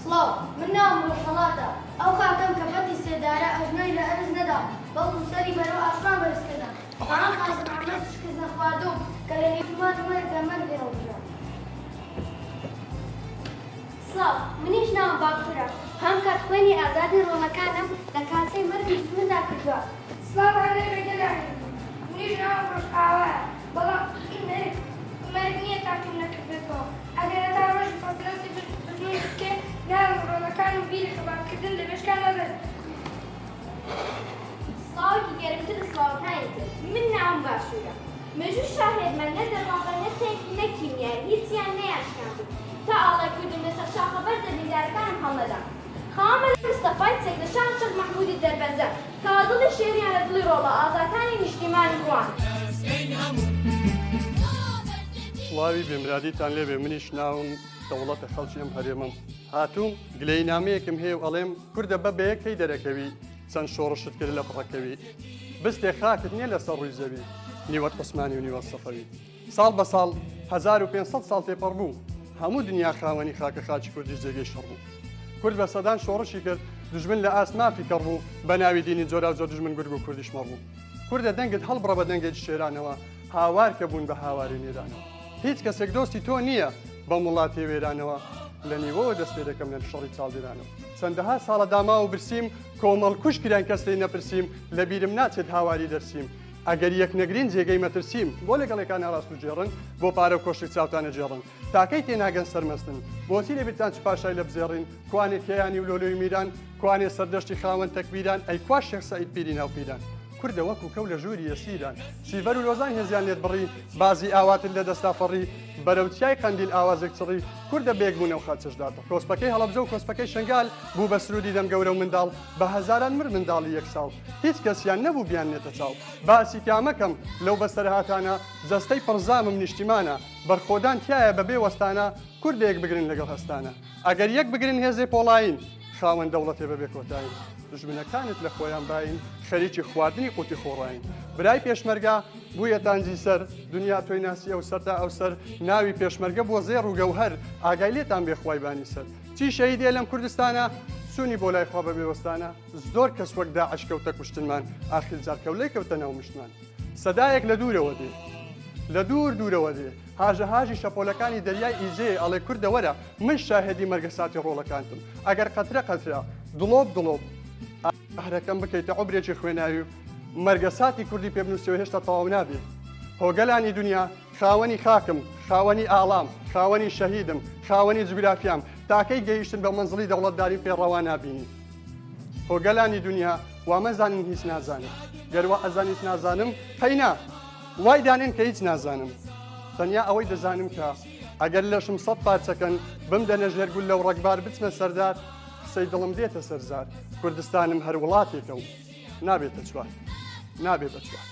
سڵاو من ناوم ڕۆژهەڵاتە ئەو خاکەم کە بەتی سێدارە ئەژنۆی لە ئەرز نەدا بەڵکو سەری بەرەو ئاسمان بەرزکردن بەڵام قاسم ئەحمەد شکست نەخواردوو کە لە نیفتمان وەرەکە من لێڕۆژە. سڵاو منیش ناوم باکوورە هەم کات خوێنی ئازادی ڕۆڵەکانم لە کاسەی مەرگی مندا کردووە. سڵاو هەرێ بەگەلانی منیش ناوم ڕۆژئاوایە بەڵام مەرگ نییە تاقیم نەکردێتەوە ئەگەر هەتا ڕۆژی فەسلەسی بژنووی بکێ ناوم ڕۆڵەکان و بیری خەباتکردن لە بێشکان نەبێت. سڵاوێکی گەرمتر سڵاوەکانی تر من ناوم باشوورە مێژوو شاهێدمان نە دەرماڵە نە کیمیایی هیچیان نەیاشکان بوو تا ئاڵایکردن لەسەر شاخە بەر زەمیندارەکانم هەڵنەدا. خاوەن مستەفای چێک لە شان شەق مەحموودی دەربەزە کە دڵی شێریان لە دڵی ڕۆڵە ئازاتانی نیشتیمانی بووان. سڵاوی بێمرادیتان لێبێ منیش ناوم دەوڵەتە خەڵکی ئەم هەرێمەم هاتووم گلەیینامەیەکم هەیە و ئەڵێم کوردە بە بەیەکەی دەرەکەوی چەند شۆڕشت کرد لە پڕەکەوی بستێ خاکت نییە لەسەر ڕووی زەوی نیوەت عوسمانی و نیوەت سەفەوی ساڵ بە ساڵ 1500 ساڵ تێپەڕ بوو هەموو دنیا خاوەنی خاکە خاچی کوردی جێگەی شەڕ بوو کورد بە سەدان شۆڕشی کرد دژمن لە ئاسمافی کەڕ بوو بە ناوی دینی جۆرا زۆر دژمن گورگ و کوردیش مەڕ بوو کوردە دەنگت هەڵبڕە بە دەنگێکی شێرانەوە هاوار کە بوون بە هاواری نێرانەوە هیچ کەسێک دۆستی تۆ نییە بە وڵاتی وێرانەوە لە نیوەوە دەست پێ دەکەم لە شەڕی چاڵدێرانەوە چەندەها ساڵە داما و برسیم کۆمەڵ کوش کریان کەس لێ نەپرسیم لە بیرم ناچێت هاواری دەرسیم ئەگەر یەک نەگرین جێگەی مەترسیم بۆ لەگەڵێکان ئاراست و جێڕن بۆ پارە و کۆشتی چاوتانە جێڕن تاکەی تێناگەن سەرمەستن بۆچی لێبێتان چ پاشای لە بزێڕین کوانێ کێیانی و لۆلۆی میران کوانێ سەردەشتی خاوەن تەکبیران ئەی کوا شێخ سەعید پیری ناوپیران کوردە وەکو کەو لە ژووری ئەسیران سیڤەر و لۆزان هێزیان لێت بڕی بازی ئاواتن لە دەستا فەڕی بەرەوتیای قەندیل ئاوازێک چڕی کوردە بێکبوونە و خاچەشداتە کۆسپەکەی هەڵەبجە و کۆسپەکەی شنگال بوو بە سرودی دەم گەورە و منداڵ بە هەزاران مر منداڵی یەک ساڵ هیچ کەسیان نەبوو بیان نێتە چاو باسی کامەکەم لەو بەسەرهاتانە جەستەی پڕزامم نیشتیمانە بەرخۆدان تایە بەبێ وەستانە کوردێک بگرن لەگەڵ هەستانە ئەگەر یەک بگرن هێزێ پۆڵاین خاوەن دەوڵەتێ بەبێ کۆتاین دژمنەکانت لە خۆیان باین خەریکی خواردنی قوتی خۆڕاین برای پێشمەرگا بوویە تانجی سەر دنیا تۆی ناسی ئەو سەرتا ئەو سەر ناوی پێشمەرگە بۆ زێڕ و گەوهەر ئاگای لێتان بێخوای بانی سەر چی شەهیدێ لەم کوردستانە سونی بۆ لای خوا بەبێ وەستانە زۆر کەس وەک داعش کەوتە کوشتنمان ئاخر جار کەولەی کەوتە ناو مشتمان سەدایەک لە دوورەوە دێ لە دوورەوە دێ هاژەهاژی شەپۆلەکانی دەریای ئیجێ ئەڵێ کوردە وەرە من شاهێدی مەرگە ساتی ڕۆڵەکانتم ئەگەر قەترە دڵۆب هەرەکەم بکەیتە عوبرێکی خوێناوی و مەرگە ساتی کوردی پێ بنووسەوە هێشتا تەواو نابێت هۆگەلانی دنیا خاوەنی خاکم خاوەنی ئاڵام خاوەنی شەهیدم خاوەنی جوگرافیام تاکەی گەیشتن بە مەنزڵی دەوڵەتداری پێڕەوا نابینی هۆگەلانی دنیا وامەزانن هیچ نازانم گەروە ئەزان هیچ نازانم قەینا وای دانێن کە هیچ نازانم تەنیا ئەوەی دەزانم کە ئەگەر لەشم 100 پارچەکەن بمدەنە ژێرگول لەو ڕەگبار بچمە سەردار قسەی دڵم دێتە سەرزار کوردستانم هەر وڵاتێکە و نابێتە چوار نابێتە چوار